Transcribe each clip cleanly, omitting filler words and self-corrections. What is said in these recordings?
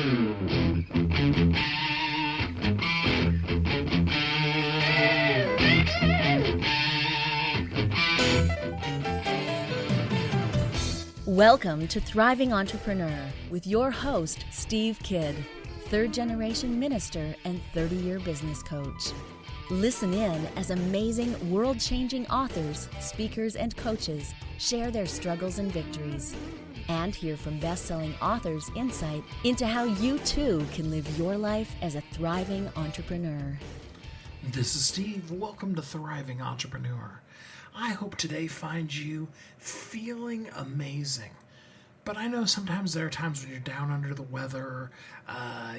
Welcome to Thriving Entrepreneur with your host, Steve Kidd, third-generation minister and 30-year business coach. Listen in as amazing, world-changing authors, speakers, and coaches share their struggles and victories. And hear from best-selling authors' insight into how you, too, can live your life as a thriving entrepreneur. This is Steve. Welcome to Thriving Entrepreneur. I hope today finds you feeling amazing. But I know sometimes there are times when you're down under the weather,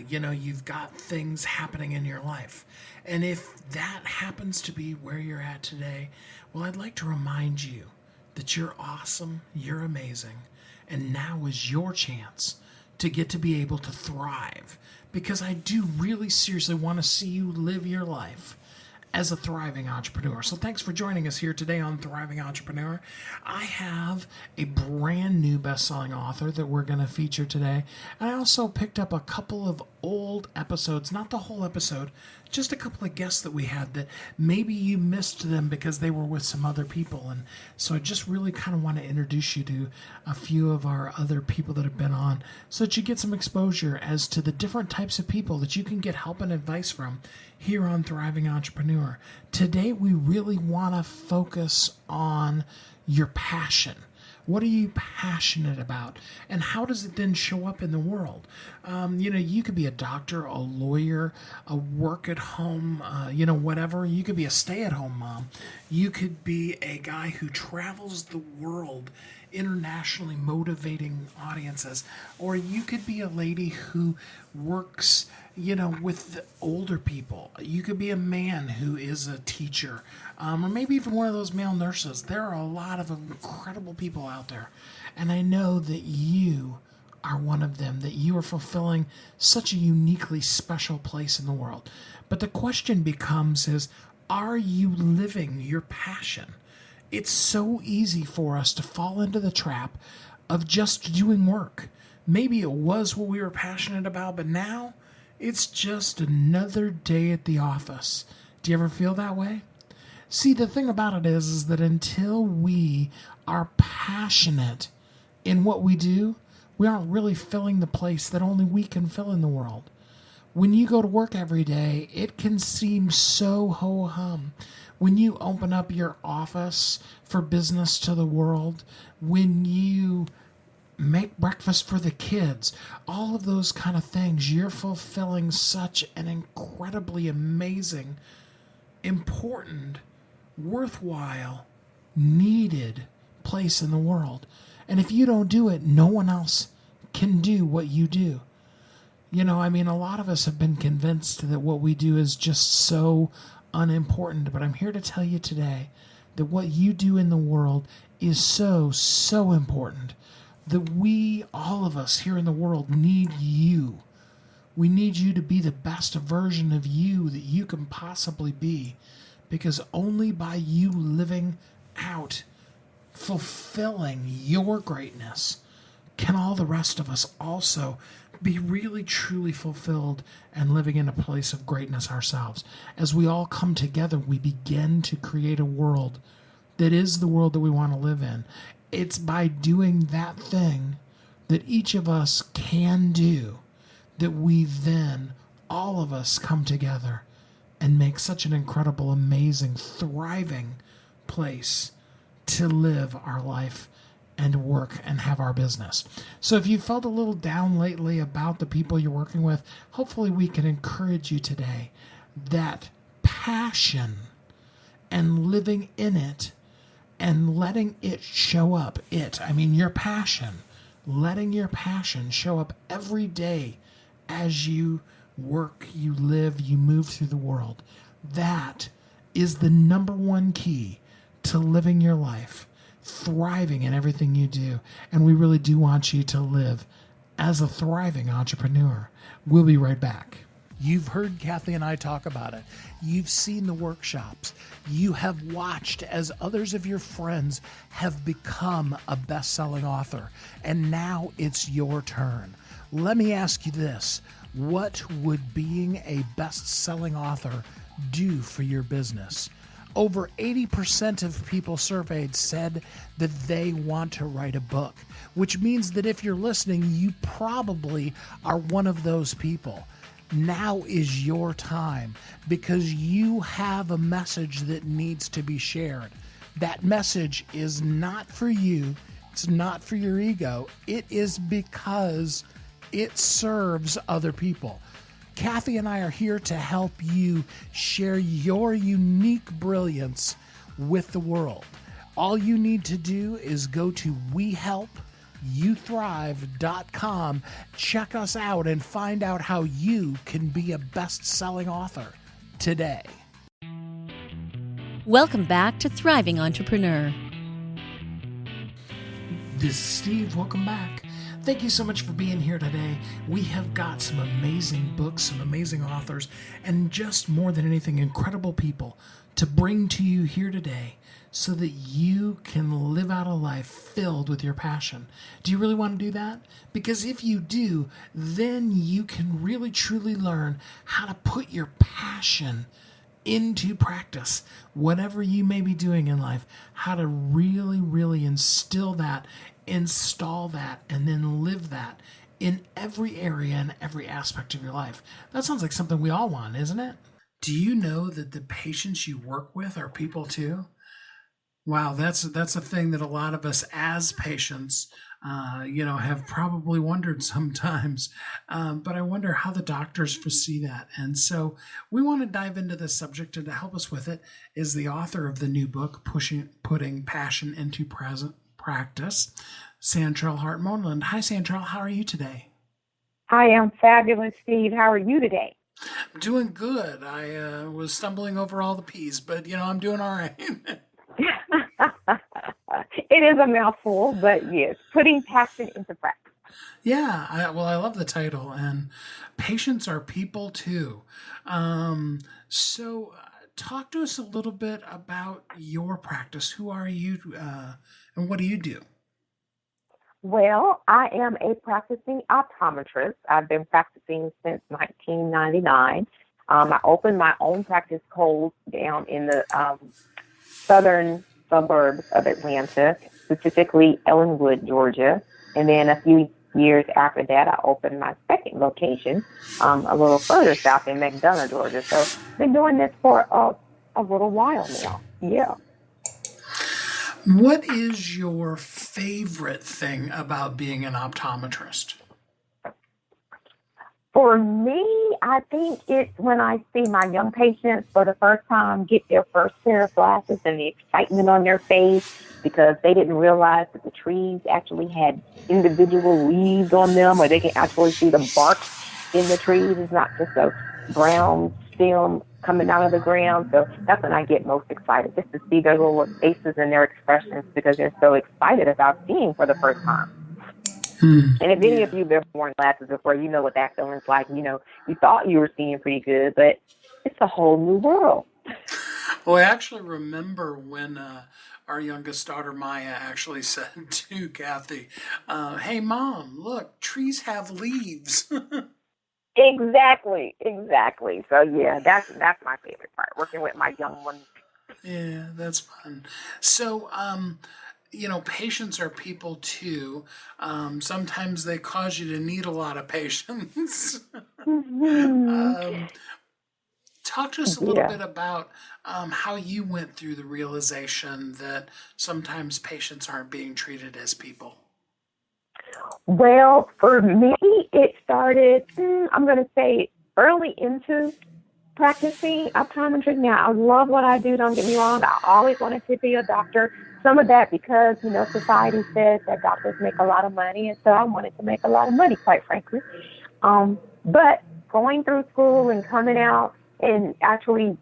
you've got things happening in your life. And if that happens to be where you're at today, well, I'd like to remind you that you're awesome, you're amazing, and now is your chance to get to be able to thrive. Because I do really seriously want to see you live your life as a thriving entrepreneur. So thanks for joining us here today on Thriving Entrepreneur. I have a brand new best-selling author that we're going to feature today. And I also picked up a couple of old episodes, not the whole episode, just a couple of guests that we had that maybe you missed them because they were with some other people. And so I just really kind of want to introduce you to a few of our other people that have been on so that you get some exposure as to the different types of people that you can get help and advice from here on Thriving Entrepreneur. Today, we really want to focus on your passion. What are you passionate about? And how does it then show up in the world? You could be a doctor, a lawyer, a work at home, whatever. You could be a stay-at-home mom. You could be a guy who travels the world internationally motivating audiences. Or you could be a lady who works, with older people. You could be a man who is a teacher, or maybe even one of those male nurses. There are a lot of incredible people out there. And I know that you are one of them, that you are fulfilling such a uniquely special place in the world. But the question becomes are you living your passion? It's so easy for us to fall into the trap of just doing work. Maybe it was what we were passionate about, but now it's just another day at the office. Do you ever feel that way? See, the thing about it is that until we are passionate in what we do, we aren't really filling the place that only we can fill in the world. When you go to work every day, it can seem so ho-hum. When you open up your office for business to the world, when you make breakfast for the kids, all of those kind of things, you're fulfilling such an incredibly amazing, important, worthwhile, needed place in the world. And if you don't do it, no one else can do what you do. A lot of us have been convinced that what we do is just so unimportant, but I'm here to tell you today that what you do in the world is so, so important that we, all of us here in the world, need you. We need you to be the best version of you that you can possibly be, because only by you living out, fulfilling your greatness, can all the rest of us also be really truly fulfilled and living in a place of greatness ourselves. As we all come together, we begin to create a world that is the world that we want to live in. It's by doing that thing that each of us can do that we then, all of us, come together and make such an incredible, amazing, thriving place to live our life and work and have our business. So if you felt a little down lately about the people you're working with, hopefully we can encourage you today that passion and living in it and letting it show up, your passion, letting your passion show up every day as you work, you live, you move through the world. That is the number one key to living your life, thriving in everything you do. And we really do want you to live as a thriving entrepreneur. We'll be right back. You've heard Kathy and I talk about it. You've seen the workshops. You have watched as others of your friends have become a best-selling author. And now it's your turn. Let me ask you this. What would being a best-selling author do for your business? Over 80% of people surveyed said that they want to write a book, which means that if you're listening, you probably are one of those people. Now is your time because you have a message that needs to be shared. That message is not for you. It's not for your ego. It is because it serves other people. Kathy and I are here to help you share your unique brilliance with the world. All you need to do is go to wehelpyouthrive.com, check us out, and find out how you can be a best-selling author today. Welcome back to Thriving Entrepreneur. This is Steve. Welcome back. Thank you so much for being here today. We have got some amazing books, some amazing authors, and just more than anything, incredible people to bring to you here today so that you can live out a life filled with your passion. Do you really want to do that? Because if you do, then you can really truly learn how to put your passion into practice, whatever you may be doing in life, how to really, really instill that, install that, and then live that in every area and every aspect of your life. That sounds like something we all want, isn't it? Do you know that the patients you work with are people too? Wow, that's a thing that a lot of us as patients, have probably wondered sometimes. But I wonder how the doctors foresee that. And so we want to dive into this subject, and to help us with it is the author of the new book, Putting Passion into Practice, Santrell Hart-Moreland. Hi, Santrell. How are you today? Hi, I'm fabulous, Steve. How are you today? I'm doing good. I was stumbling over all the P's, but, I'm doing all right. It is a mouthful, but yes, putting passion into practice. Yeah, I love the title, and patients are people too. So talk to us a little bit about your practice. Who are you, and what do you do? Well, I am a practicing optometrist. I've been practicing since 1999. I opened my own practice cold down in the southern suburbs of Atlanta, specifically Ellenwood, Georgia. And then a few years after that, I opened my second location a little further south in McDonough, Georgia. So I've been doing this for a little while now. Yeah. What is your favorite thing about being an optometrist? For me, I think it's when I see my young patients for the first time get their first pair of glasses and the excitement on their face because they didn't realize that the trees actually had individual leaves on them, or they can actually see the bark in the trees. It's not just a brown stem coming out of the ground. So that's when I get most excited, just to see their little faces and their expressions because they're so excited about seeing for the first time. And if any of you have ever worn glasses before, you know what that feeling's like. You thought you were seeing pretty good, but it's a whole new world. Well, I actually remember when our youngest daughter, Maya, actually said to Kathy, hey, Mom, look, trees have leaves. Exactly. So, yeah, that's my favorite part, working with my young ones. Yeah, that's fun. So, patients are people too. Sometimes they cause you to need a lot of patience. Talk to us a little bit about how you went through the realization that sometimes patients aren't being treated as people. Well, for me, it started, I'm going to say, early into practicing optometry. Now, I love what I do, don't get me wrong. I always wanted to be a doctor. Some of that because, society says that doctors make a lot of money, and so I wanted to make a lot of money, quite frankly. But going through school and coming out and actually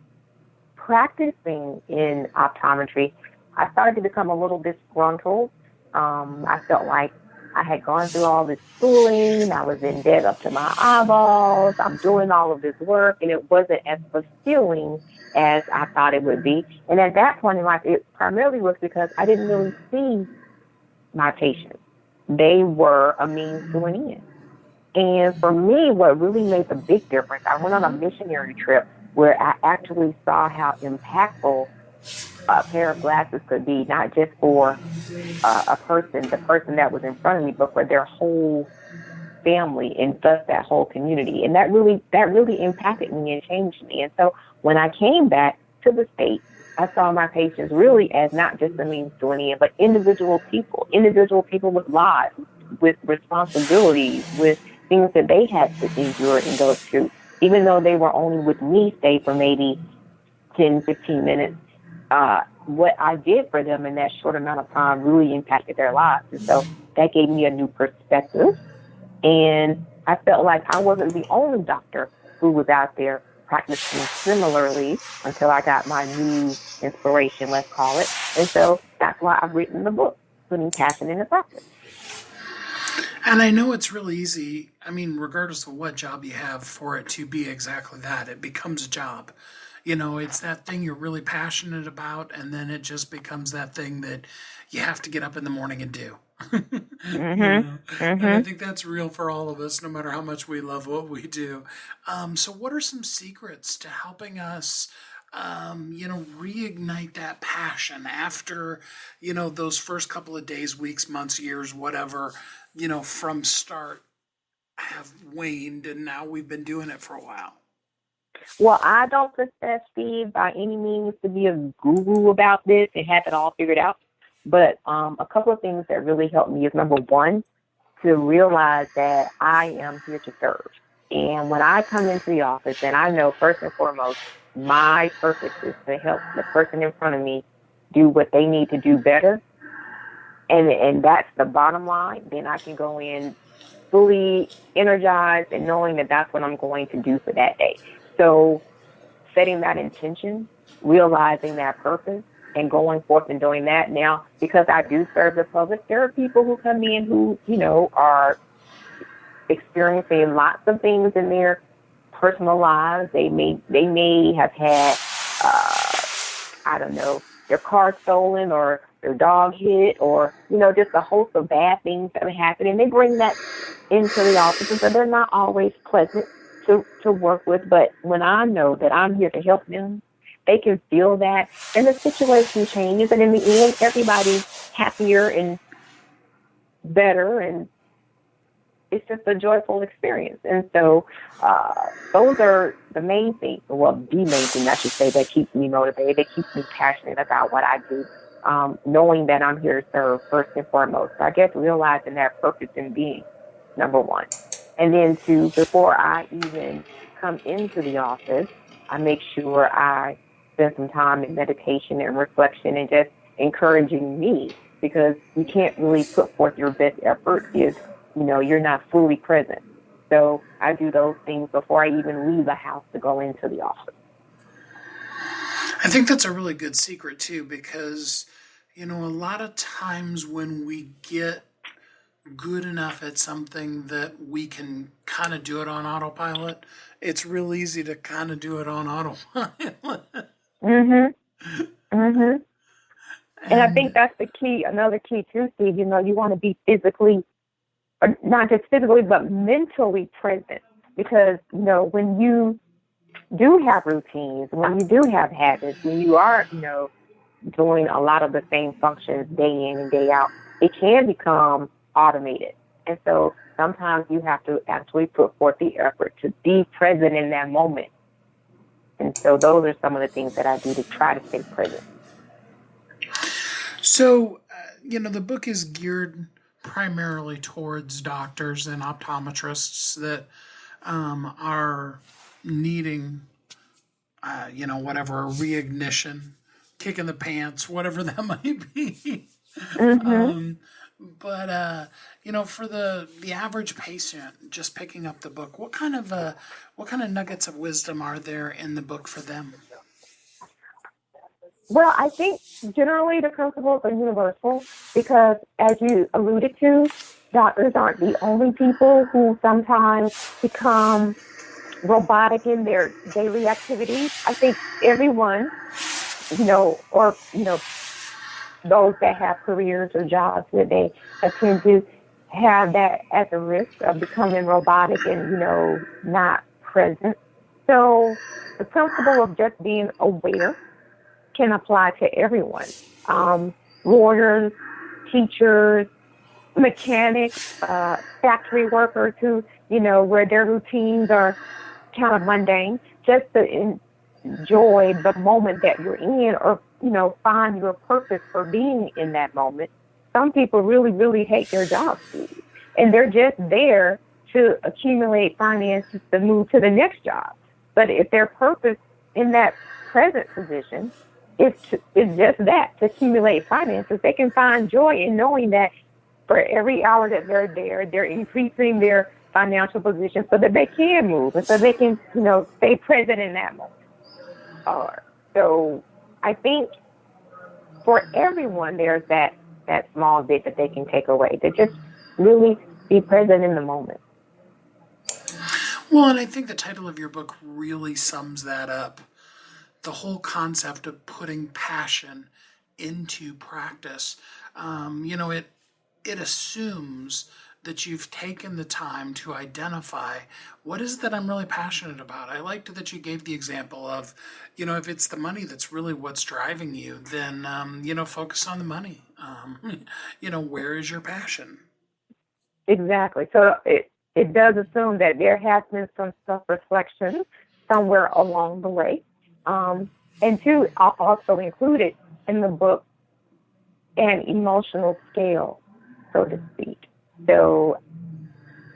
practicing in optometry, I started to become a little disgruntled. I felt like I had gone through all this schooling. I was in debt up to my eyeballs. I'm doing all of this work, and it wasn't as fulfilling as I thought it would be. And at that point in life, it primarily was because I didn't really see my patients. They were a means to an end. And for me, what really made the big difference, I went on a missionary trip where I actually saw how impactful a pair of glasses could be, not just for the person that was in front of me, but for their whole family and thus that whole community. And that really impacted me and changed me. And so when I came back to the States, I saw my patients really as not just the means to an end, but individual people with lives, with responsibilities, with things that they had to endure and go through. Even though they were only with me, stay for maybe 10, 15 minutes, what I did for them in that short amount of time really impacted their lives. And so that gave me a new perspective. And I felt like I wasn't the only doctor who was out there practicing similarly until I got my new inspiration, let's call it. And so that's why I've written the book, Putting Passion into Practice. And I know it's really easy, I mean, regardless of what job you have, for it to be exactly that. It becomes a job. You know, it's that thing you're really passionate about, and then it just becomes that thing that you have to get up in the morning and do. And I think that's real for all of us, no matter how much we love what we do. So what are some secrets to helping us, reignite that passion after, those first couple of days, weeks, months, years, whatever, from start have waned, and now we've been doing it for a while? Well, I don't profess, Steve, by any means to be a guru about this and have it all figured out. But a couple of things that really helped me is, number one, to realize that I am here to serve. And when I come into the office, and I know first and foremost, my purpose is to help the person in front of me do what they need to do better. And that's the bottom line. Then I can go in fully energized and knowing that that's what I'm going to do for that day. So setting that intention, realizing that purpose, and going forth and doing that. Now, because I do serve the public, there are people who come in who, are experiencing lots of things in their personal lives. They may have had, their car stolen or their dog hit or, just a host of bad things that happen. And they bring that into the office, and so they're not always pleasant to work with. But when I know that I'm here to help them, they can feel that, and the situation changes, and in the end, everybody's happier and better, and it's just a joyful experience. And so those are the main things, well, the main thing, I should say, that keeps me motivated, that keeps me passionate about what I do, knowing that I'm here to serve first and foremost. So I guess realizing that purpose in being, number one. And then two, before I even come into the office, I make sure I spend some time in meditation and reflection and just encouraging me, because you can't really put forth your best effort if, you're not fully present. So I do those things before I even leave the house to go into the office. I think that's a really good secret too, because, a lot of times when we get good enough at something that we can kind of do it on autopilot, it's real easy to kind of do it on autopilot. And I think that's the key. Another key too, Steve. You want to be physically, or not just physically, but mentally present. Because when you do have routines, when you do have habits, when you are doing a lot of the same functions day in and day out, it can become automated. And so sometimes you have to actually put forth the effort to be present in that moment. And so those are some of the things that I do to try to stay present. So, the book is geared primarily towards doctors and optometrists that are needing, whatever, a reignition, kick in the pants, whatever that might be. But for the average patient just picking up the book, what kind of nuggets of wisdom are there in the book for them? Well, I think generally the principles are universal because, as you alluded to, doctors aren't the only people who sometimes become robotic in their daily activities. I think everyone, those that have careers or jobs where they attend to have that at the risk of becoming robotic and, not present. So the principle of just being aware can apply to everyone. Lawyers, teachers, mechanics, factory workers who, where their routines are kind of mundane, just to enjoy the moment that you're in, or, find your purpose for being in that moment. Some people really, really hate their jobs, and they're just there to accumulate finances to move to the next job. But if their purpose in that present position is just that, to accumulate finances, they can find joy in knowing that for every hour that they're there, they're increasing their financial position so that they can move and so they can, stay present in that moment. So I think for everyone, there's that small bit that they can take away, to just really be present in the moment. Well, and I think the title of your book really sums that up. The whole concept of putting passion into practice. It assumes that you've taken the time to identify what is it that I'm really passionate about. I liked that you gave the example of, if it's the money that's really what's driving you, then, focus on the money. Where is your passion? Exactly. So it does assume that there has been some self-reflection somewhere along the way. And two, I'll also included in the book an emotional scale, so to speak. So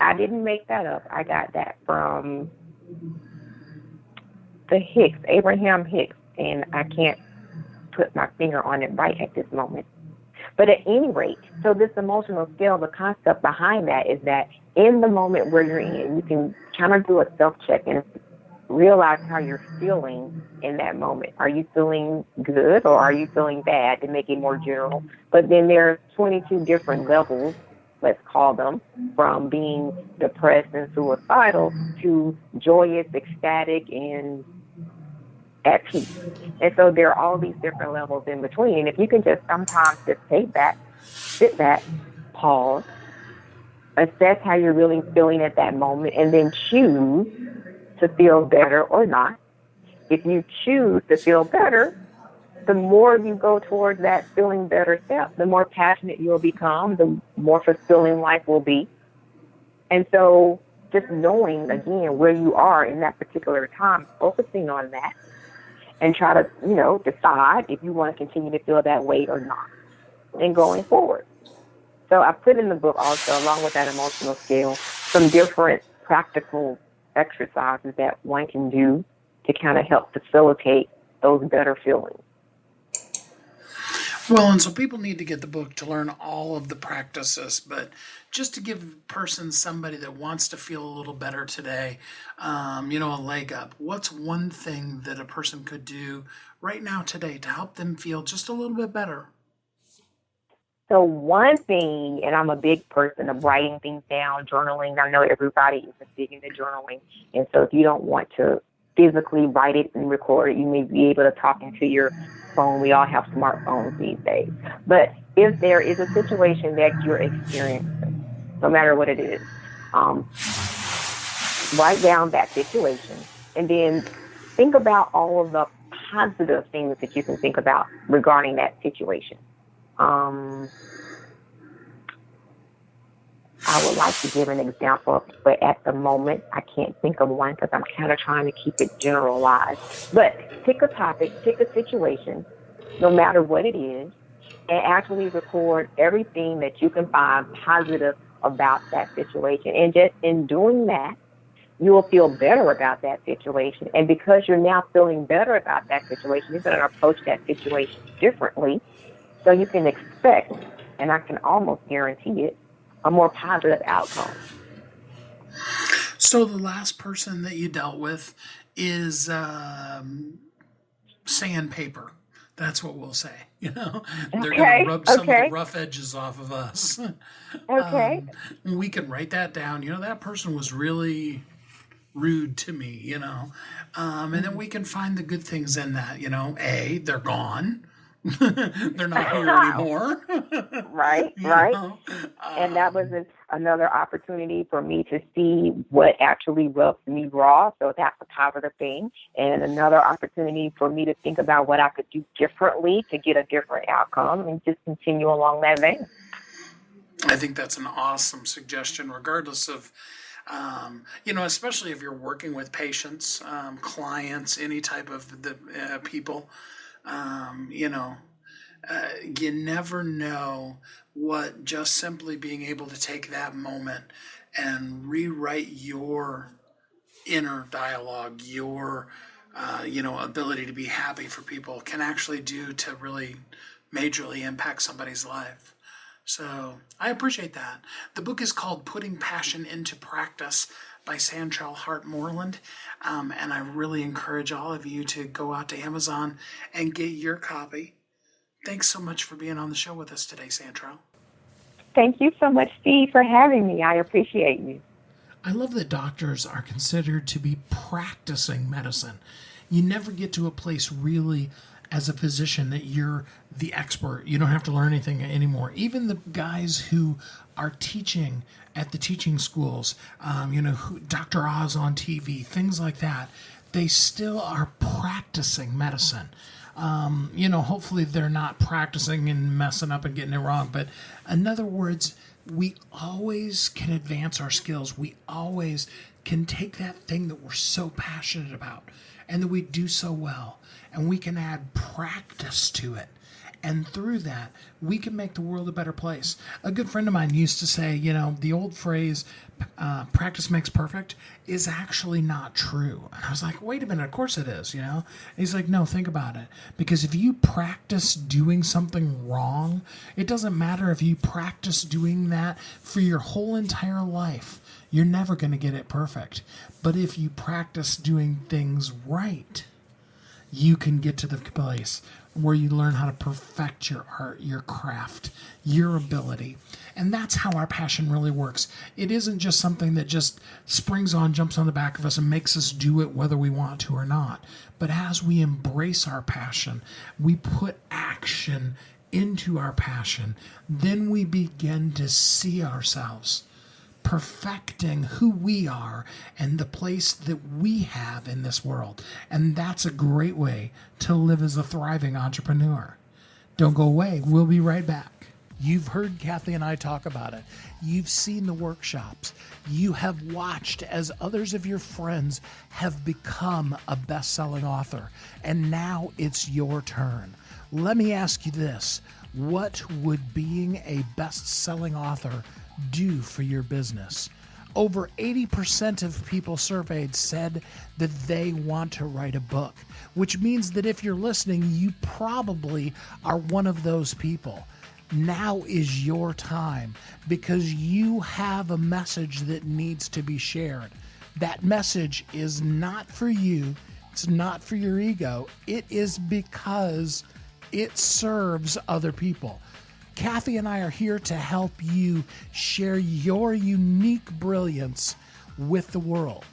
I didn't make that up. I got that from Abraham Hicks, and I can't put my finger on it right at this moment. But at any rate, so this emotional scale, the concept behind that is that in the moment where you're in, you can kind of do a self-check and realize how you're feeling in that moment. Are you feeling good or are you feeling bad, to make it more general? But then there are 22 different levels, let's call them, from being depressed and suicidal to joyous, ecstatic, and at peace. And so there are all these different levels in between. And if you can just sometimes just sit back, pause, assess how you're really feeling at that moment, and then choose to feel better or not. If you choose to feel better, the more you go towards that feeling better step, the more passionate you'll become, the more fulfilling life will be. And so just knowing, again, where you are in that particular time, focusing on that, and try to, decide if you want to continue to feel that way or not, and going forward. So I put in the book also, along with that emotional scale, some different practical exercises that one can do to kind of help facilitate those better feelings. Well, and so people need to get the book to learn all of the practices, but just to give somebody that wants to feel a little better today, a leg up, what's one thing that a person could do right now today to help them feel just a little bit better? So one thing, and I'm a big person of writing things down, journaling. I know everybody is big into journaling. And so if you don't want to physically write it and record it, you may be able to talk into your phone. We all have smartphones these days. But if there is a situation that you're experiencing, no matter what it is, write down that situation and then think about all of the positive things that you can think about regarding that situation. I would like to give an example, but at the moment, I can't think of one because I'm kind of trying to keep it generalized. But pick a topic, pick a situation, no matter what it is, and actually record everything that you can find positive about that situation. And just in doing that, you will feel better about that situation. And because you're now feeling better about that situation, you're going to approach that situation differently. So you can expect, and I can almost guarantee it, a more positive outcome. So the last person that you dealt with is sandpaper. That's what we'll say. They're going to rub some of the rough edges off of us. Okay. We can write that down. That person was really rude to me, and then we can find the good things in that. A, they're gone. They're not here anymore. Right, You right. know? And that was another opportunity for me to see what actually rubs me raw. So that's a positive thing. And another opportunity for me to think about what I could do differently to get a different outcome and just continue along that vein. I think that's an awesome suggestion, regardless of, especially if you're working with patients, clients, any type of the people. Um, you know, you never know what just simply being able to take that moment and rewrite your inner dialogue, your ability to be happy for people can actually do to really majorly impact somebody's life. So I appreciate that. The book is called Putting Passion into Practice by Santrell Hart-Moreland. And I really encourage all of you to go out to Amazon and get your copy. Thanks so much for being on the show with us today, Santrell. Thank you so much, Steve, for having me. I appreciate you. I love that doctors are considered to be practicing medicine. You never get to a place really as a physician that you're the expert. You don't have to learn anything anymore. Even the guys who are teaching at the teaching schools, Dr. Oz on TV, things like that, they still are practicing medicine. Hopefully they're not practicing and messing up and getting it wrong. But in other words, we always can advance our skills. We always can take that thing that we're so passionate about and that we do so well, and we can add practice to it. And through that, we can make the world a better place. A good friend of mine used to say, the old phrase, practice makes perfect, is actually not true. And I was like, wait a minute, of course it is, And he's like, no, think about it. Because if you practice doing something wrong, it doesn't matter if you practice doing that for your whole entire life. You're never going to get it perfect. But if you practice doing things right, you can get to the place where you learn how to perfect your art, your craft, your ability. And that's how our passion really works. It isn't just something that just springs on, jumps on the back of us and makes us do it whether we want to or not. But as we embrace our passion, we put action into our passion, then we begin to see ourselves perfecting who we are and the place that we have in this world. And that's a great way to live as a thriving entrepreneur. Don't go away. We'll be right back. You've heard Kathy and I talk about it. You've seen the workshops. You have watched as others of your friends have become a best-selling author. And now it's your turn. Let me ask you this. What would being a best-selling author do for your business? Over 80% of people surveyed said that they want to write a book, which means that if you're listening, you probably are one of those people. Now is your time because you have a message that needs to be shared. That message is not for you. It's not for your ego. It is because it serves other people. Kathy and I are here to help you share your unique brilliance with the world.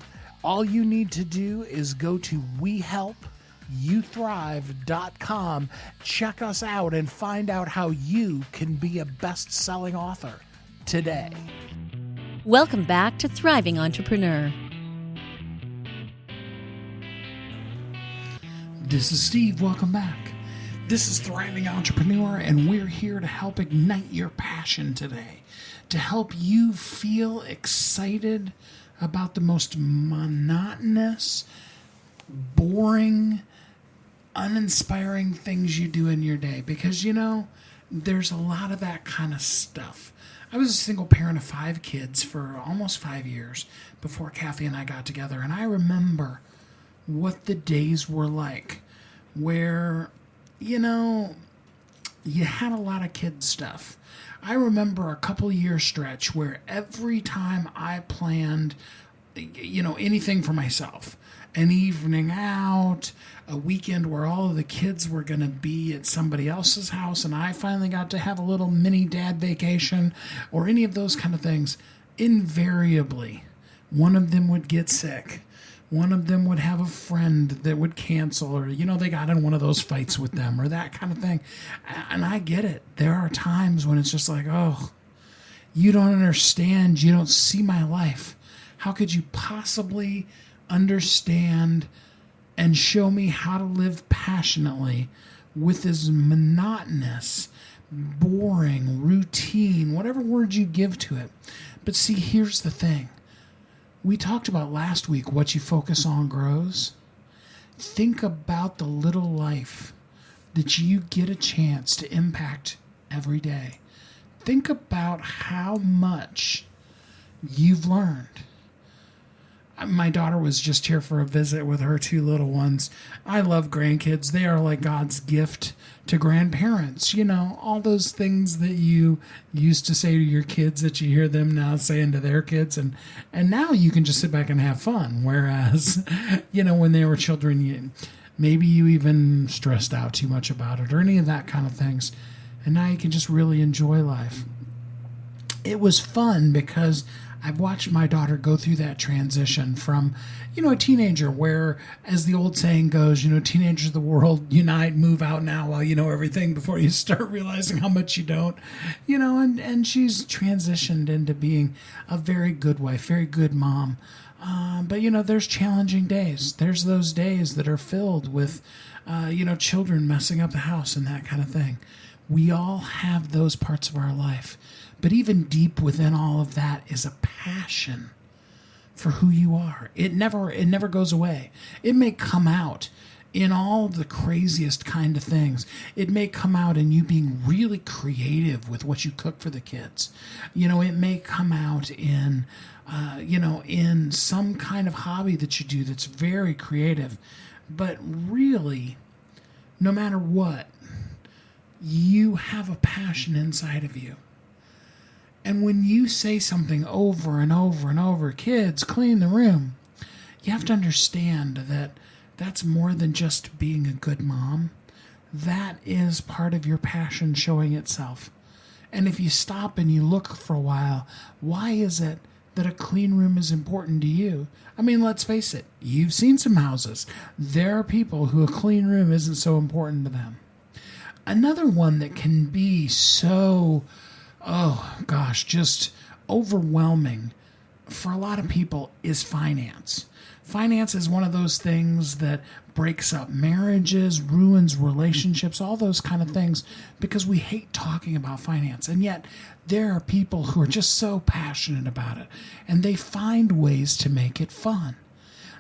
All you need to do is go to WeHelpYouThrive.com, check us out, and find out how you can be a best-selling author today. Welcome back to Thriving Entrepreneur. This is Steve. Welcome back. This is Thriving Entrepreneur, and we're here to help ignite your passion today, to help you feel excited about the most monotonous, boring, uninspiring things you do in your day. Because, there's a lot of that kind of stuff. I was a single parent of 5 kids for almost 5 years before Kathy and I got together, and I remember what the days were like where you had a lot of kid stuff. I remember a couple year stretch where every time I planned, anything for myself, an evening out, a weekend where all of the kids were going to be at somebody else's house and I finally got to have a little mini dad vacation or any of those kind of things, invariably, one of them would get sick. one of them would have a friend that would cancel, or, they got in one of those fights with them, or that kind of thing. And I get it. There are times when it's just like, oh, you don't understand. You don't see my life. How could you possibly understand and show me how to live passionately with this monotonous, boring, routine, whatever words you give to it? But see, here's the thing. We talked about last week, what you focus on grows. Think about the little life that you get a chance to impact every day. Think about how much you've learned. My daughter was just here for a visit with her 2 little ones. I love grandkids. They are like God's gift to grandparents. All those things that you used to say to your kids that you hear them now saying to their kids. And now you can just sit back and have fun. Whereas, when they were children, maybe you even stressed out too much about it or any of that kind of things. And now you can just really enjoy life. It was fun because I've watched my daughter go through that transition from, a teenager where, as the old saying goes, teenagers of the world unite, move out now while you know everything before you start realizing how much you don't, and she's transitioned into being a very good wife, very good mom. But there's challenging days. There's those days that are filled with, children messing up the house and that kind of thing. We all have those parts of our life. But even deep within all of that is a passion for who you are. It never goes away. It may come out in all the craziest kind of things. It may come out in you being really creative with what you cook for the kids. It may come out in, in some kind of hobby that you do that's very creative. But really, no matter what, you have a passion inside of you. And when you say something over and over and over, kids, clean the room, you have to understand that that's more than just being a good mom. That is part of your passion showing itself. And if you stop and you look for a while, why is it that a clean room is important to you? I mean, let's face it. You've seen some houses. There are people who a clean room isn't so important to them. Another one that can be so, just overwhelming for a lot of people is finance. Finance is one of those things that breaks up marriages, ruins relationships, all those kind of things, because we hate talking about finance. And yet there are people who are just so passionate about it, and they find ways to make it fun.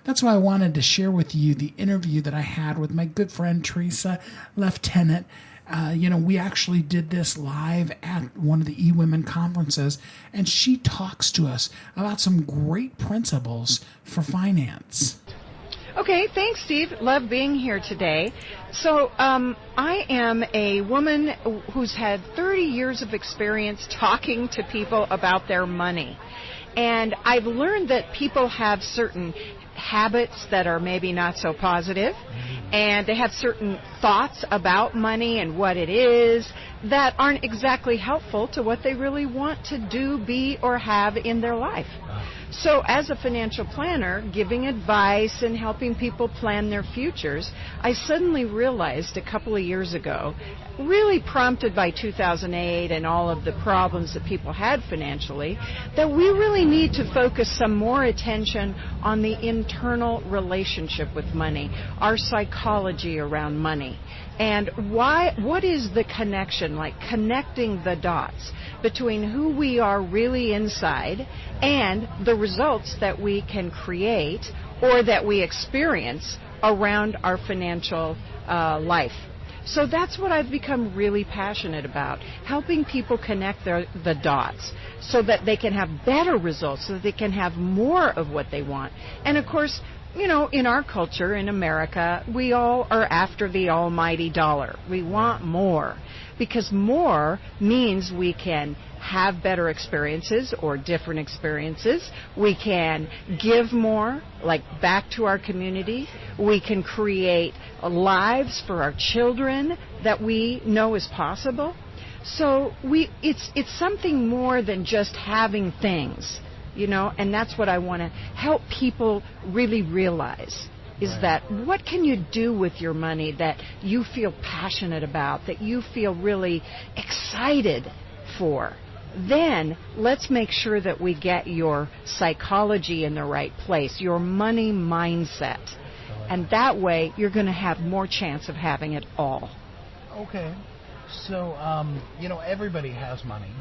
That's why I wanted to share with you the interview that I had with my good friend Tressa, Leftenant. We actually did this live at one of the eWomen conferences, and she talks to us about some great principles for finance. Okay, thanks, Steve. Love being here today. So I am a woman who's had 30 years of experience talking to people about their money. And I've learned that people have certain habits that are maybe not so positive, and they have certain thoughts about money and what it is that aren't exactly helpful to what they really want to do, be, or have in their life. So as a financial planner, giving advice and helping people plan their futures, I suddenly realized a couple of years ago, really prompted by 2008 and all of the problems that people had financially, that we really need to focus some more attention on the internal relationship with money, our psychology around money. And what is the connection, like connecting the dots between who we are really inside and the results that we can create or that we experience around our financial life. So that's what I've become really passionate about, helping people connect the dots so that they can have better results, so that they can have more of what they want. And of course, you know, in our culture, in America, we all are after the almighty dollar. We want more, because more means we can have better experiences or different experiences. We can give more, like back to our community. We can create lives for our children that we know is possible. So it's something more than just having things. and that's what I want to help people really realize. Is Right. that what can you do with your money that you feel passionate about, that you feel really excited for? Then let's make sure that we get your psychology in the right place, your money mindset. And that way you're going to have more chance of having it all. Okay. So, everybody has money.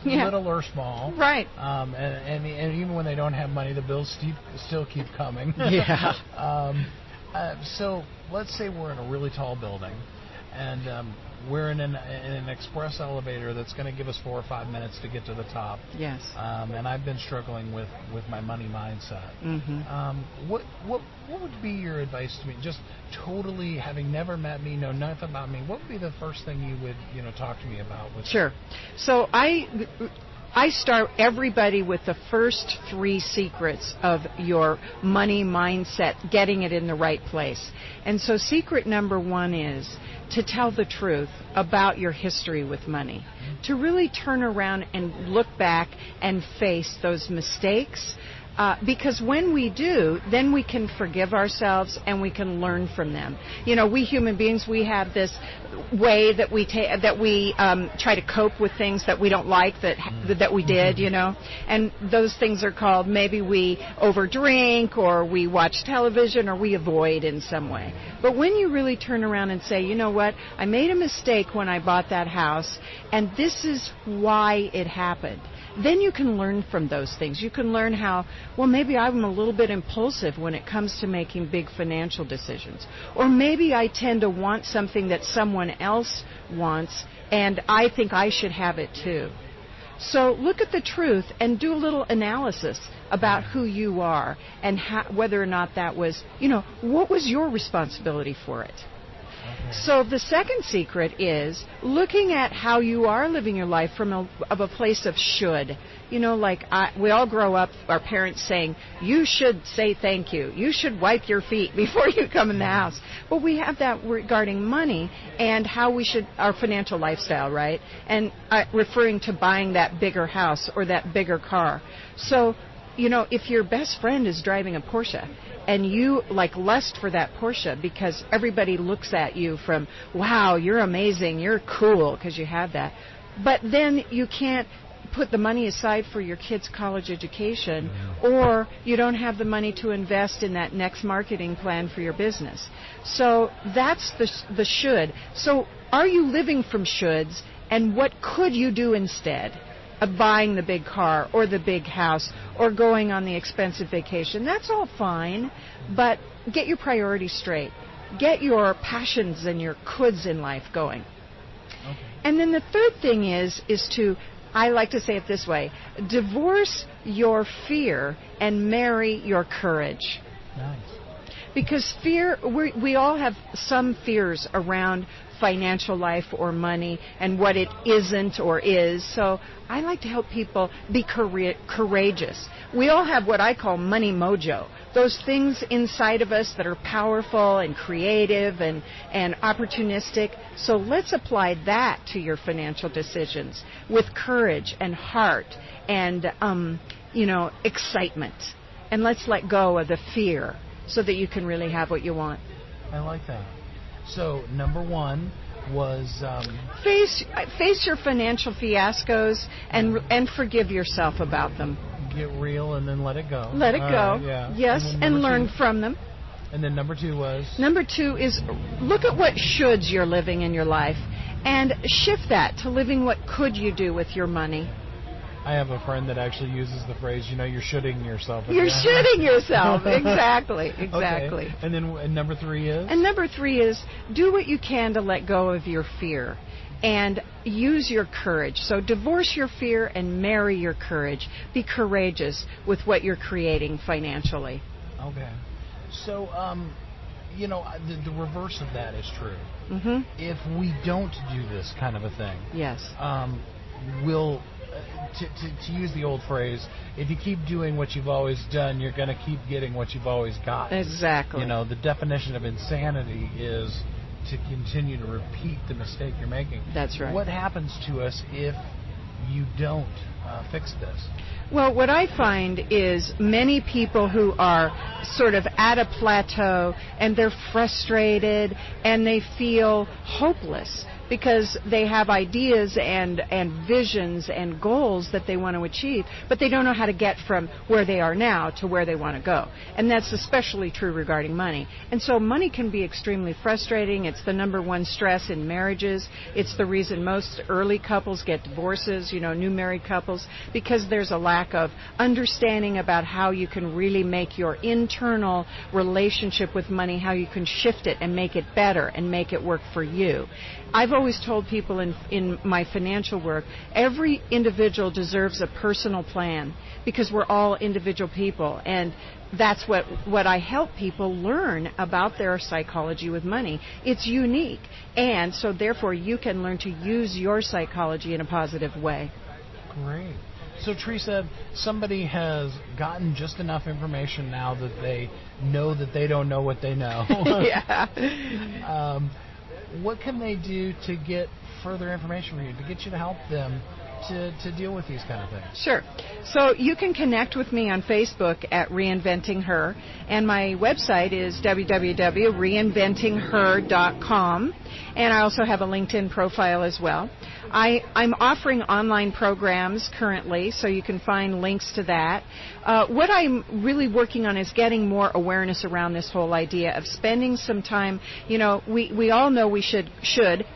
Yeah. Little or small. Right. And even when they don't have money, the bills still keep coming. Yeah. So let's say we're in a really tall building, and we're in an express elevator that's going to give us 4 or 5 minutes to get to the top. Yes. And I've been struggling with my money mindset. Mm-hmm. What would be your advice to me? Just totally having never met me, know nothing about me. What would be the first thing you would talk to me about? Sure. So I start everybody with the first 3 secrets of your money mindset, getting it in the right place. And so secret number 1 is to tell the truth about your history with money, to really turn around and look back and face those mistakes. Because when we do, then we can forgive ourselves and we can learn from them. We human beings, we have this way that we try to cope with things that we don't like that we did, and those things are called, maybe we overdrink or we watch television or we avoid in some way. But when you really turn around and say, you know what, I made a mistake when I bought that house, and this is why it happened. Then you can learn from those things. You can learn how, well, maybe I'm a little bit impulsive when it comes to making big financial decisions. Or maybe I tend to want something that someone else wants, and I think I should have it too. So look at the truth and do a little analysis about who you are and whether or not that was, what was your responsibility for it? So the second secret is looking at how you are living your life from a place of should. We all grow up, our parents saying, you should say thank you. You should wipe your feet before you come in the house. But we have that regarding money and how we should, our financial lifestyle, right? And referring to buying that bigger house or that bigger car. So, if your best friend is driving a Porsche, and you lust for that Porsche because everybody looks at you from, wow, you're amazing, you're cool because you have that. But then you can't put the money aside for your kid's college education, or you don't have the money to invest in that next marketing plan for your business. So that's the should. So are you living from shoulds, and what could you do instead of buying the big car or the big house or going on the expensive vacation? That's all fine, but get your priorities straight. Get your passions and your coulds in life going. Okay. And then the third thing is to, I like to say it this way, divorce your fear and marry your courage. Nice. Because fear, we all have some fears around financial life or money and what it isn't or is. So I like to help people be courageous. We all have what I call money mojo, those things inside of us that are powerful and creative and opportunistic. So let's apply that to your financial decisions with courage and heart and excitement. And let's let go of the fear so that you can really have what you want. I like that. So, number 1 was face your financial fiascos and forgive yourself about them. Get real and then let it go. Let it go. Yeah. Yes, and learn 2, from them. And then number 2 was? Number 2 is look at what shoulds you're living in your life and shift that to living what could you do with your money. I have a friend that actually uses the phrase, you're shooting yourself. You're shooting yourself. Exactly. Okay. And then number 3 is? And number 3 is do what you can to let go of your fear and use your courage. So divorce your fear and marry your courage. Be courageous with what you're creating financially. Okay. So, the reverse of that is true. Mm-hmm. If we don't do this kind of a thing, yes, we'll... To use the old phrase, if you keep doing what you've always done, you're going to keep getting what you've always got. Exactly. The definition of insanity is to continue to repeat the mistake you're making. That's right. What happens to us if you don't fix this? Well, what I find is many people who are sort of at a plateau and they're frustrated and they feel hopeless because they have ideas and visions and goals that they want to achieve, but they don't know how to get from where they are now to where they want to go. And that's especially true regarding money. And so money can be extremely frustrating. It's the number one stress in marriages. It's the reason most early couples get divorces, new married couples, because there's a lack of understanding about how you can really make your internal relationship with money, how you can shift it and make it better and make it work for you. I've always told people in my financial work, every individual deserves a personal plan because we're all individual people, and that's what I help people learn about their psychology with money. It's unique, and so therefore you can learn to use your psychology in a positive way. Great. So, Tressa, somebody has gotten just enough information now that they know that they don't know what they know. Yeah. What can they do to get further information from you, to get you to help them to deal with these kind of things? Sure. So you can connect with me on Facebook at Reinventing Her, and my website is www.reinventingher.com, and I also have a LinkedIn profile as well. I'm offering online programs currently, so you can find links to that. What I'm really working on is getting more awareness around this whole idea of spending some time. We all know we should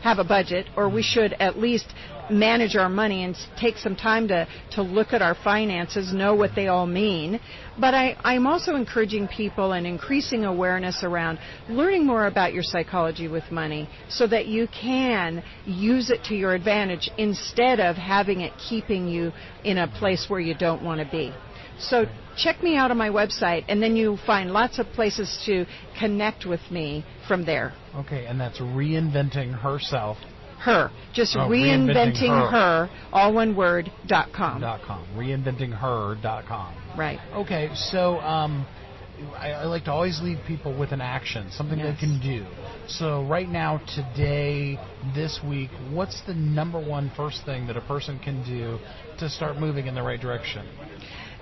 have a budget, or we should at least manage our money and take some time to look at our finances, know what they all mean. But I'm also encouraging people and increasing awareness around learning more about your psychology with money so that you can use it to your advantage instead of having it keeping you in a place where you don't want to be. So check me out on my website, and then you'll find lots of places to connect with me from there. Okay, and that's Reinventing Herself. Her. Just Reinventing Her, all one word, .com. Reinventingher.com. Right. Okay, so I like to always leave people with an action, something they can do. So right now, today, this week, what's the number one first thing that a person can do to start moving in the right direction?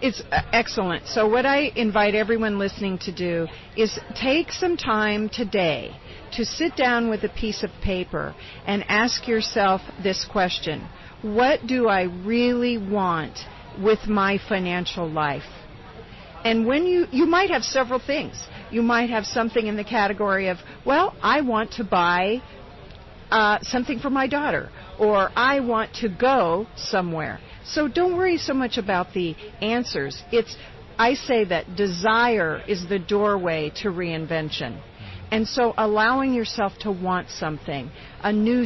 It's excellent. So what I invite everyone listening to do is take some time today to sit down with a piece of paper and ask yourself this question: what do I really want with my financial life? And when you might have several things. You might have something in the category of, well, I want to buy something for my daughter, or I want to go somewhere. So don't worry so much about the answers. I say that desire is the doorway to reinvention. And so allowing yourself to want something, a new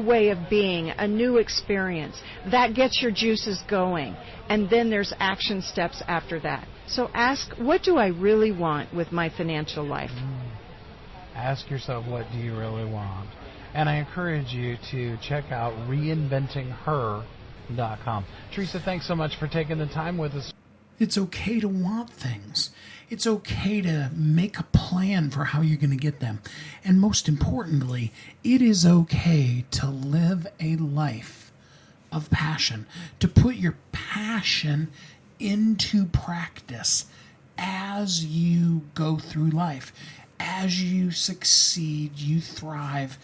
way of being, a new experience, that gets your juices going. And then there's action steps after that. So ask, what do I really want with my financial life? Ask yourself, what do you really want? And I encourage you to check out reinventingher.com. Tressa, thanks so much for taking the time with us. It's okay to want things. It's okay to make a plan for how you're going to get them. And most importantly, it is okay to live a life of passion, to put your passion into practice as you go through life. As you succeed, you thrive,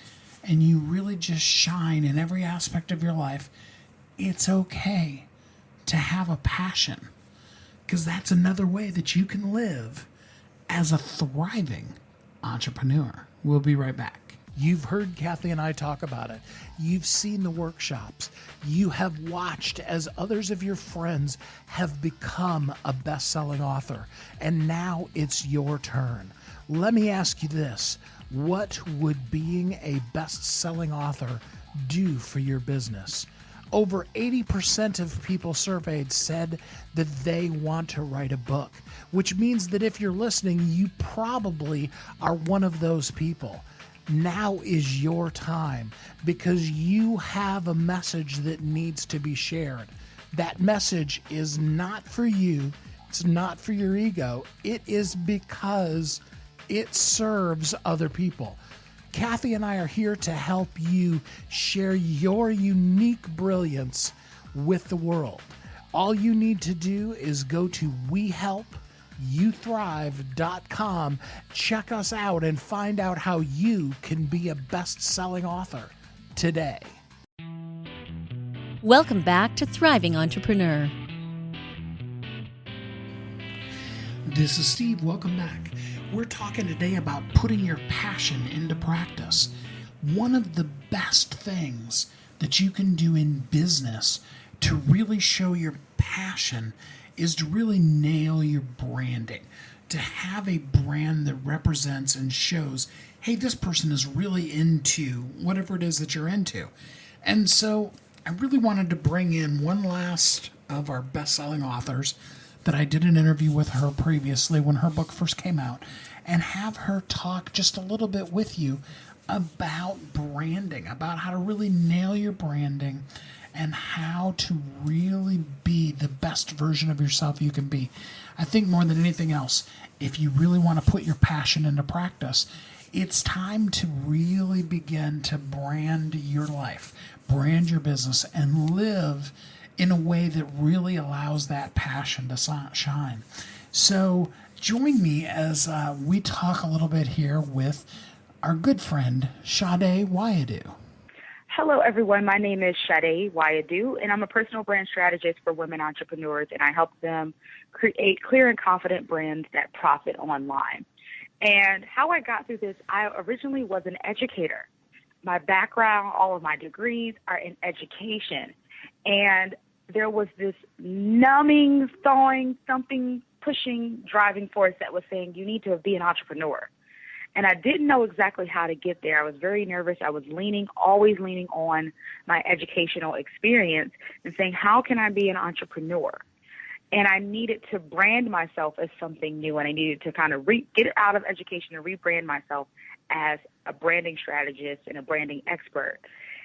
and you really just shine in every aspect of your life. It's okay to have a passion, because that's another way that you can live as a thriving entrepreneur. We'll be right back. You've heard Kathy and I talk about it. You've seen the workshops. You have watched as others of your friends have become a best-selling author. And now it's your turn. Let me ask you this. What would being a best-selling author do for your business? Over 80% of people surveyed said that they want to write a book, which means that if you're listening, you probably are one of those people. Now is your time, because you have a message that needs to be shared. That message is not for you. It's not for your ego. It is because it serves other people. Kathy and I are here to help you share your unique brilliance with the world. All you need to do is go to WeHelpYouThrive.com, check us out, and find out how you can be a best-selling author today. Welcome back to Thriving Entrepreneur. This is Steve. Welcome back. We're talking today about putting your passion into practice. One of the best things that you can do in business to really show your passion is to really nail your branding, to have a brand that represents and shows, hey, this person is really into whatever it is that you're into. And so I really wanted to bring in one last of our best-selling authors that I did an interview with her previously when her book first came out, and have her talk just a little bit with you about branding, about how to really nail your branding and how to really be the best version of yourself you can be. I think more than anything else, if you really want to put your passion into practice, it's time to really begin to brand your life, brand your business, and live in a way that really allows that passion to shine. So join me as we talk a little bit here with our good friend, Sade Wayadu. Hello, everyone. My name is Sade Wayadu, and I'm a personal brand strategist for women entrepreneurs, and I help them create clear and confident brands that profit online. And how I got through this, I originally was an educator. My background, all of my degrees are in education. And there was this numbing, thawing, thumping, pushing, driving force that was saying, you need to be an entrepreneur. And I didn't know exactly how to get there. I was very nervous. I was always leaning on my educational experience and saying, how can I be an entrepreneur? And I needed to brand myself as something new, and I needed to kind of get out of education and rebrand myself as a branding strategist and a branding expert.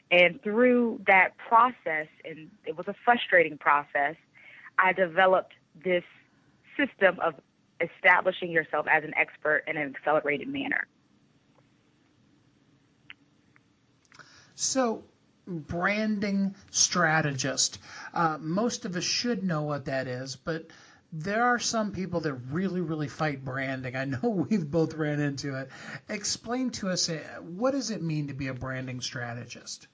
And through that process, and it was a frustrating process, I developed this system of establishing yourself as an expert in an accelerated manner. So, branding strategist. Most of us should know what that is, but there are some people that really, really fight branding. I know we've both ran into it. Explain to us, what does it mean to be a branding strategist?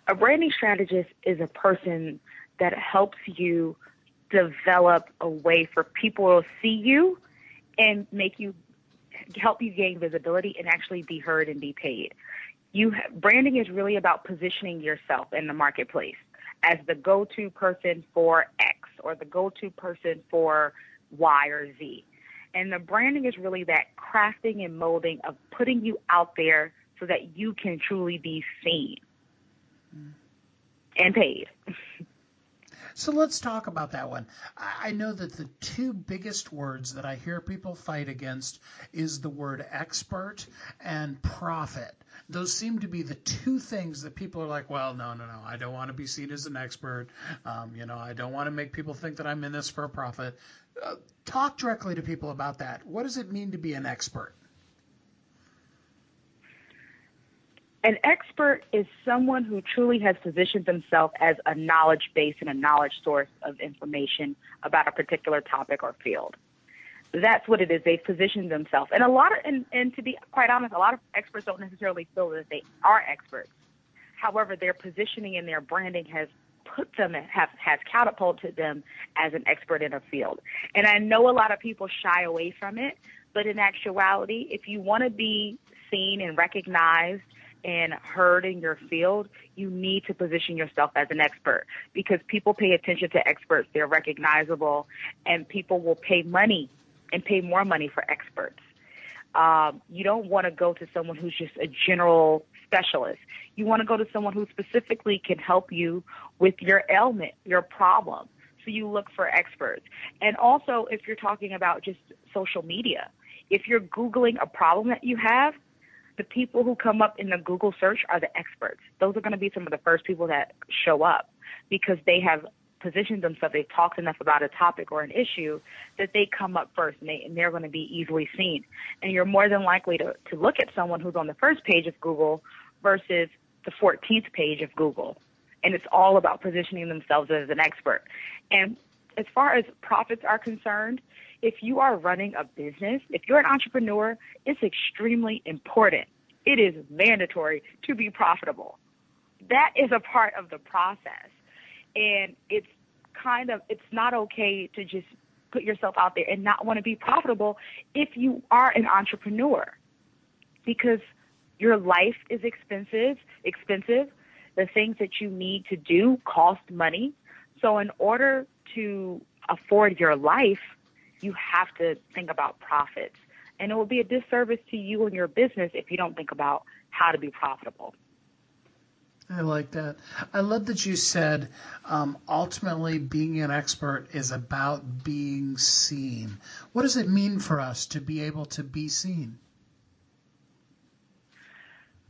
A branding strategist is a person that helps you develop a way for people to see you and help you gain visibility and actually be heard and be paid. Branding is really about positioning yourself in the marketplace as the go-to person for X or the go-to person for Y or Z. And the branding is really that crafting and molding of putting you out there so that you can truly be seen and paid. So let's talk about that one. I know that the two biggest words that I hear people fight against is the word expert and profit. Those seem to be the two things that people are like, well, no, I don't want to be seen as an expert. I don't want to make people think that I'm in this for a profit. Talk directly to people about that. What does it mean to be an expert? An expert is someone who truly has positioned themselves as a knowledge base and a knowledge source of information about a particular topic or field. That's what it is. They've positioned themselves. And and to be quite honest, a lot of experts don't necessarily feel that they are experts. However, their positioning and their branding has catapulted them as an expert in a field. And I know a lot of people shy away from it, but in actuality, if you want to be seen and recognized and heard in your field, you need to position yourself as an expert because people pay attention to experts. They're recognizable, and people will pay money and pay more money for experts. You don't want to go to someone who's just a general specialist. You want to go to someone who specifically can help you with your ailment, your problem. So you look for experts. And also, if you're talking about just social media, if you're Googling a problem that you have, the people who come up in the Google search are the experts. Those are going to be some of the first people that show up because they have positioned themselves, they've talked enough about a topic or an issue that they come up first and they're going to be easily seen. And you're more than likely to look at someone who's on the first page of Google versus the 14th page of Google. and it's all about positioning themselves as an expert. And as far as profits are concerned, if you are running a business, if you're an entrepreneur, it's extremely important. It is mandatory to be profitable. That is a part of the process. And it's not okay to just put yourself out there and not want to be profitable if you are an entrepreneur, because your life is expensive. The things that you need to do cost money. So in order to afford your life, you have to think about profits. And it will be a disservice to you and your business if you don't think about how to be profitable. I like that. I love that you said ultimately being an expert is about being seen. What does it mean for us to be able to be seen?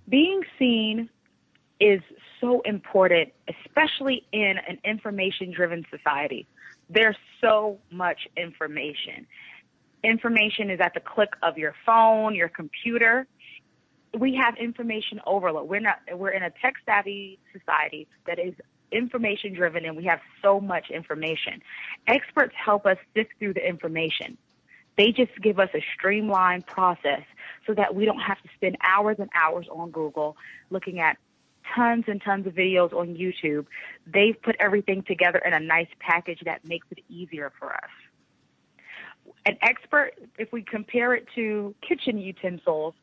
Being seen is so important, especially in an information-driven society. There's so much information. Information is at the click of your phone, your computer. We have information overload. We're in a tech-savvy society that is information-driven, and we have so much information. Experts help us sift through the information. They just give us a streamlined process so that we don't have to spend hours and hours on Google looking at tons and tons of videos on YouTube. They've put everything together in a nice package that makes it easier for us. An expert, if we compare it to kitchen utensils,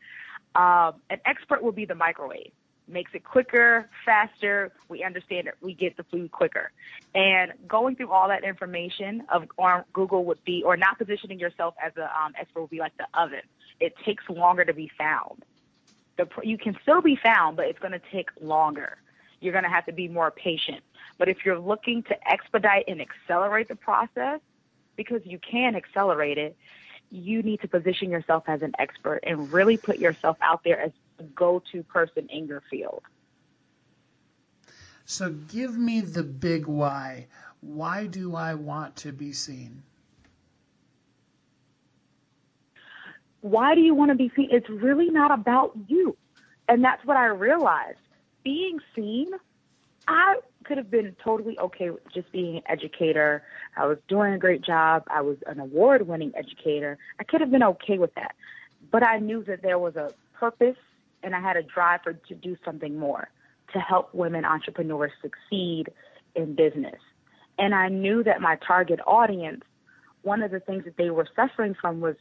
an expert will be the microwave. Makes it quicker, faster. We understand it. We get the food quicker. And going through all that information on Google would be, or not positioning yourself as an expert would be like the oven. It takes longer to be found. You can still be found, but it's going to take longer. You're going to have to be more patient. But if you're looking to expedite and accelerate the process, because you can accelerate it, you need to position yourself as an expert and really put yourself out there as the go-to person in your field. So give me the big why. Why do I want to be seen? Why do you want to be seen? It's really not about you. And that's what I realized. Being seen, I could have been totally okay with just being an educator. I was doing a great job. I was an award-winning educator. I could have been okay with that. But I knew that there was a purpose, and I had a drive to do something more, to help women entrepreneurs succeed in business. And I knew that my target audience, one of the things that they were suffering from was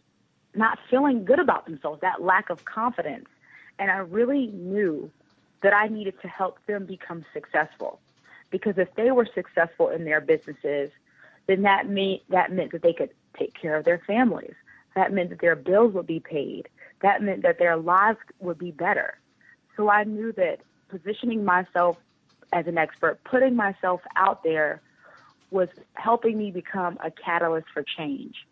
not feeling good about themselves, that lack of confidence. And I really knew that I needed to help them become successful. Because if they were successful in their businesses, then that meant that they could take care of their families. That meant that their bills would be paid. That meant that their lives would be better. So I knew that positioning myself as an expert, putting myself out there, was helping me become a catalyst for change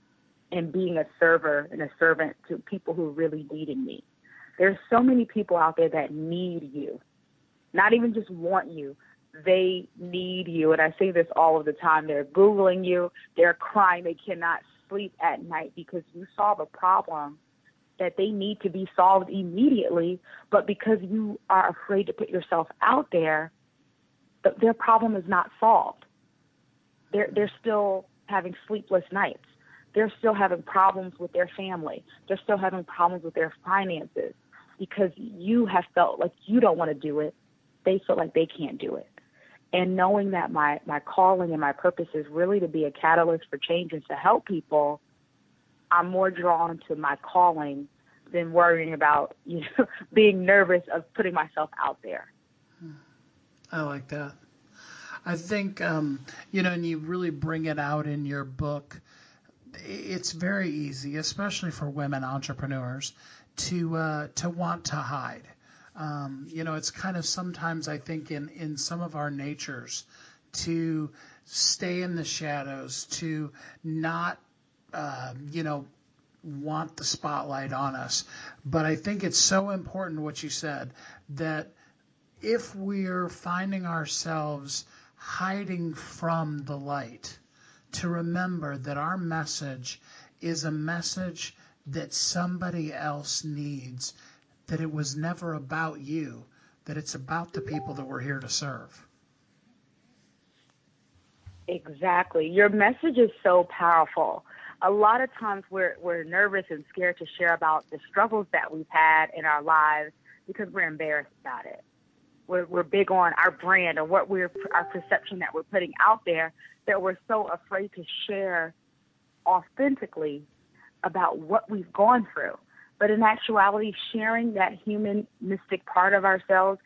and being a server and a servant to people who really needed me. There's so many people out there that need you, not even just want you. They need you. And I say this all of the time. They're Googling you. They're crying. They cannot sleep at night because you solve a problem that they need to be solved immediately. But because you are afraid to put yourself out there, their problem is not solved. They're still having sleepless nights. They're still having problems with their family. They're still having problems with their finances because you have felt like you don't want to do it. They feel like they can't do it. And knowing that my calling and my purpose is really to be a catalyst for change and to help people, I'm more drawn to my calling than worrying about, being nervous of putting myself out there. I like that. I think, and you really bring it out in your book. It's very easy, especially for women entrepreneurs, to want to hide. It's kind of sometimes, I think, in some of our natures to stay in the shadows, to not, want the spotlight on us. But I think it's so important what you said, that if we're finding ourselves hiding from the light, to remember that our message is a message that somebody else needs, that it was never about you, that it's about the people that we're here to serve. Exactly. Your message is so powerful. A lot of times we're nervous and scared to share about the struggles that we've had in our lives because we're embarrassed about it. We're big on our brand or our perception that we're putting out there, that we're so afraid to share authentically about what we've gone through. But in actuality, sharing that humanistic part of ourselves,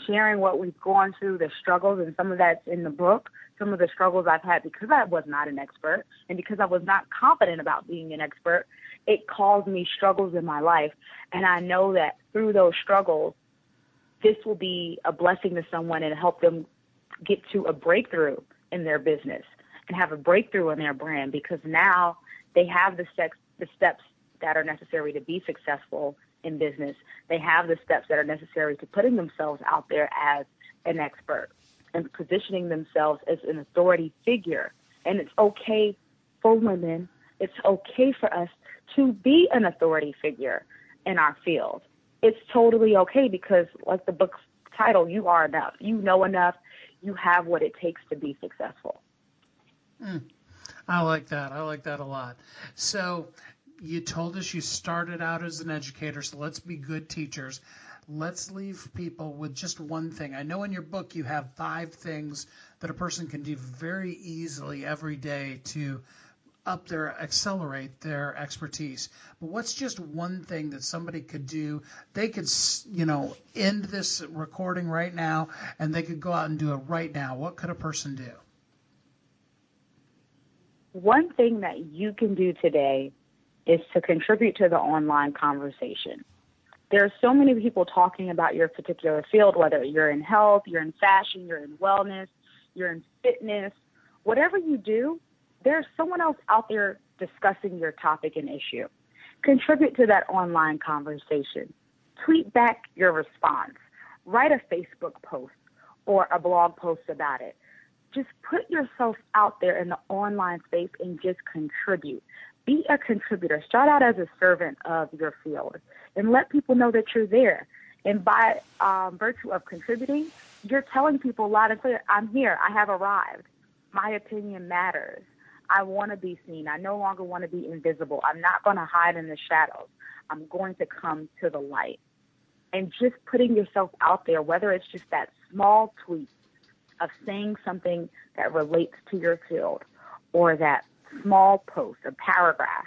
sharing what we've gone through, the struggles, and some of that's in the book, some of the struggles I've had because I was not an expert and because I was not confident about being an expert, it caused me struggles in my life. And I know that through those struggles, this will be a blessing to someone and help them get to a breakthrough in their business and have a breakthrough in their brand, because now they have the steps that are necessary to be successful in business. They have the steps that are necessary to putting themselves out there as an expert and positioning themselves as an authority figure. And it's okay for women, it's okay for us to be an authority figure in our field. It's totally okay because, like the book's title, you are enough. You know enough. You have what it takes to be successful. I like that. I like that a lot. So you told us you started out as an educator, so let's be good teachers. Let's leave people with just one thing. I know in your book you have 5 things that a person can do very easily every day to accelerate their expertise. But what's just one thing that somebody could do? They could, end this recording right now, and they could go out and do it right now. What could a person do? One thing that you can do today is to contribute to the online conversation. There are so many people talking about your particular field, whether you're in health, you're in fashion, you're in wellness, you're in fitness. Whatever you do, there's someone else out there discussing your topic and issue. Contribute to that online conversation. Tweet back your response. Write a Facebook post or a blog post about it. Just put yourself out there in the online space and just contribute. Be a contributor. Start out as a servant of your field and let people know that you're there. And by virtue of contributing, you're telling people loud and clear, I'm here. I have arrived. My opinion matters. I want to be seen. I no longer want to be invisible. I'm not going to hide in the shadows. I'm going to come to the light. And just putting yourself out there, whether it's just that small tweet of saying something that relates to your field or that small post, a paragraph,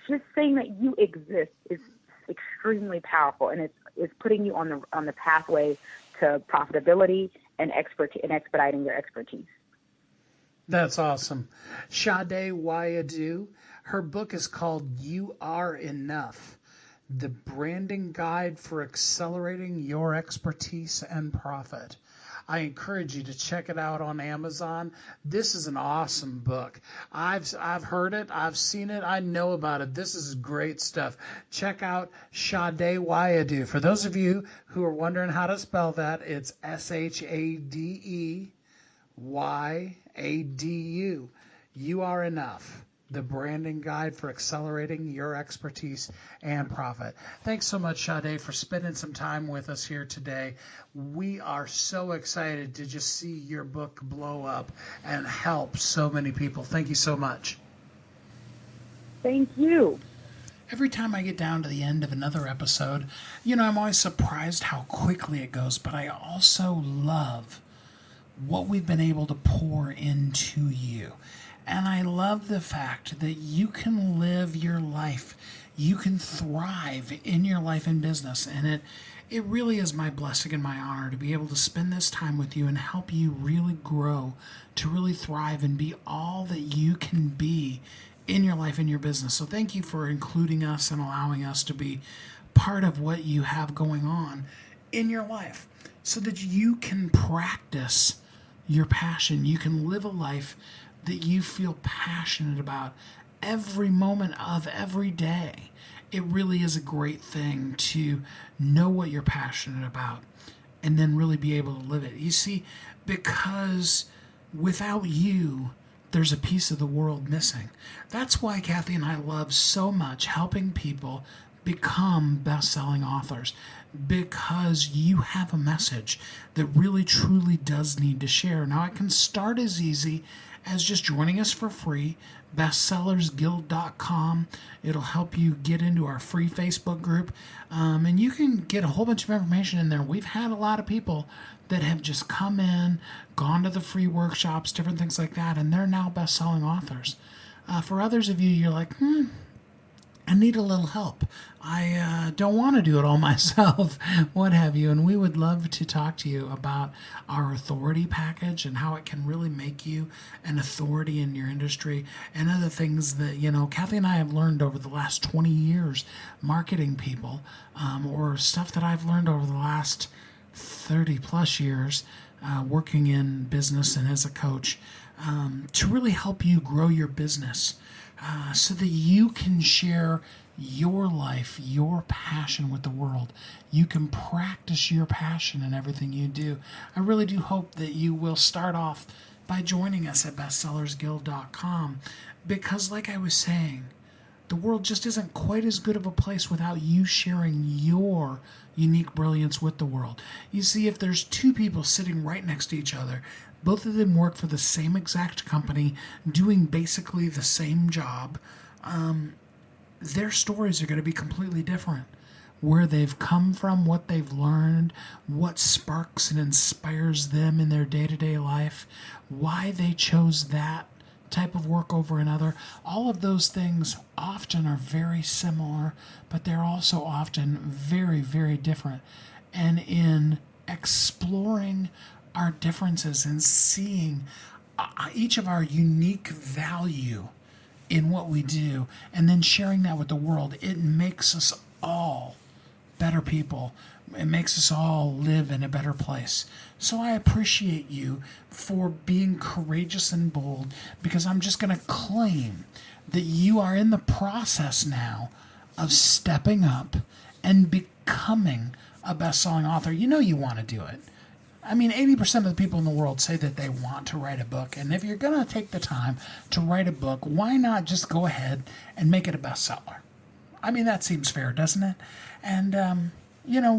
just saying that you exist is extremely powerful, and it's putting you on the pathway to profitability and expediting your expertise. That's awesome. Sade Wayadu, her book is called You Are Enough, the branding guide for accelerating your expertise and profit. I encourage you to check it out on Amazon. This is an awesome book. I've heard it. I've seen it. I know about it. This is great stuff. Check out Sade Wayadu. For those of you who are wondering how to spell that, it's SHADEYADU. You Are Enough, the branding guide for accelerating your expertise and profit. Thanks so much, Sade, for spending some time with us here today. We are so excited to just see your book blow up and help so many people. Thank you so much. Thank you. Every time I get down to the end of another episode, I'm always surprised how quickly it goes, but I also love what we've been able to pour into you. And I love the fact that you can live your life. You can thrive in your life and business. And it really is my blessing and my honor to be able to spend this time with you and help you really grow, to really thrive and be all that you can be in your life and your business. So thank you for including us and allowing us to be part of what you have going on in your life so that you can practice your passion. You can live a life that you feel passionate about every moment of every day. It really is a great thing to know what you're passionate about and then really be able to live it. You see, because without you, there's a piece of the world missing. That's why Kathy and I love so much helping people become best-selling authors because you have a message that really truly does need to share. Now, it can start as easy as just joining us for free, bestsellersguild.com. It'll help you get into our free Facebook group, and you can get a whole bunch of information in there. We've had a lot of people that have just come in, gone to the free workshops, different things like that, and they're now best-selling authors. For others of you, you're like, I need a little help. I don't want to do it all myself, what have you. And we would love to talk to you about our authority package and how it can really make you an authority in your industry and other things that, Kathy and I have learned over the last 20 years marketing people, or stuff that I've learned over the last 30 plus years working in business and as a coach, to really help you grow your business. So that you can share your life, your passion with the world. You can practice your passion in everything you do. I really do hope that you will start off by joining us at bestsellersguild.com because, like I was saying, the world just isn't quite as good of a place without you sharing your unique brilliance with the world. You see, if there's two people sitting right next to each other, both of them work for the same exact company, doing basically the same job, their stories are going to be completely different. Where they've come from, what they've learned, what sparks and inspires them in their day-to-day life, why they chose that type of work over another. All of those things often are very similar, but they're also often very, very different. And in exploring our differences and seeing each of our unique value in what we do and then sharing that with the world, it makes us all better people. It makes us all live in a better place. So I appreciate you for being courageous and bold, because I'm just going to claim that you are in the process now of stepping up and becoming a best-selling author. You want to do it. 80% of the people in the world say that they want to write a book. And if you're going to take the time to write a book, why not just go ahead and make it a bestseller? That seems fair, doesn't it? And,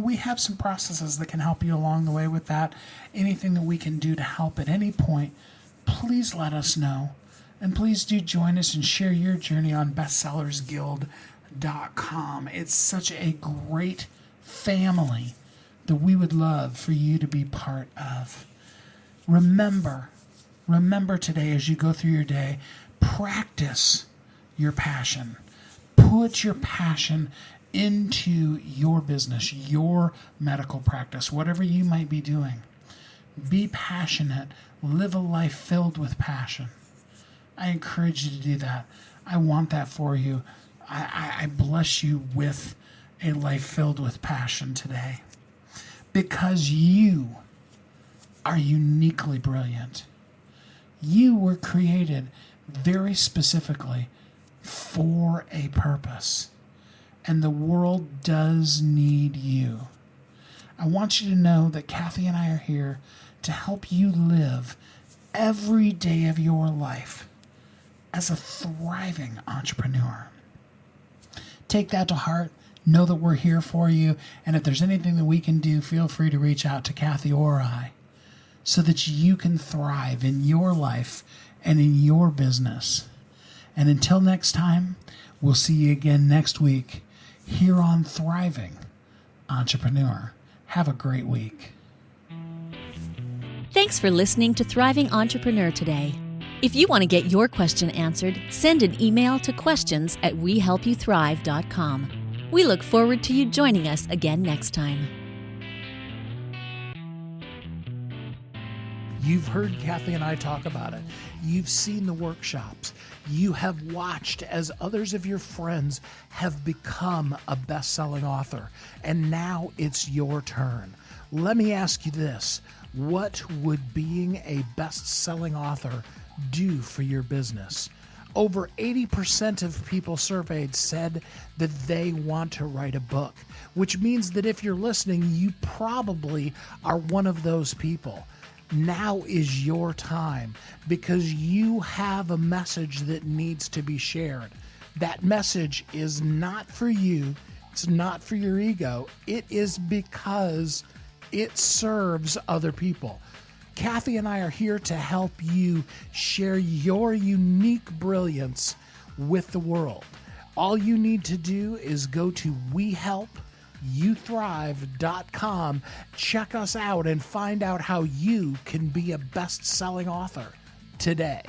we have some processes that can help you along the way with that. Anything that we can do to help at any point, please let us know. And please do join us and share your journey on bestsellersguild.com. It's such a great family that we would love for you to be part of. Remember today as you go through your day, practice your passion. Put your passion into your business, your medical practice, whatever you might be doing. Be passionate. Live a life filled with passion. I encourage you to do that. I want that for you. I bless you with a life filled with passion today. Because you are uniquely brilliant. You were created very specifically for a purpose. And the world does need you. I want you to know that Kathy and I are here to help you live every day of your life as a thriving entrepreneur. Take that to heart. Know that we're here for you, and if there's anything that we can do, feel free to reach out to Kathy or I so that you can thrive in your life and in your business. And until next time, we'll see you again next week here on Thriving Entrepreneur. Have a great week. Thanks for listening to Thriving Entrepreneur today. If you want to get your question answered, send an email to questions@wehelpyouthrive.com. We look forward to you joining us again next time. You've heard Kathy and I talk about it. You've seen the workshops. You have watched as others of your friends have become a best-selling author. And now it's your turn. Let me ask you this. What would being a best-selling author do for your business? Over 80% of people surveyed said that they want to write a book, which means that if you're listening, you probably are one of those people. Now is your time because you have a message that needs to be shared. That message is not for you. It's not for your ego. It is because it serves other people. Kathy and I are here to help you share your unique brilliance with the world. All you need to do is go to WeHelpYouThrive.com, check us out, and find out how you can be a best-selling author today.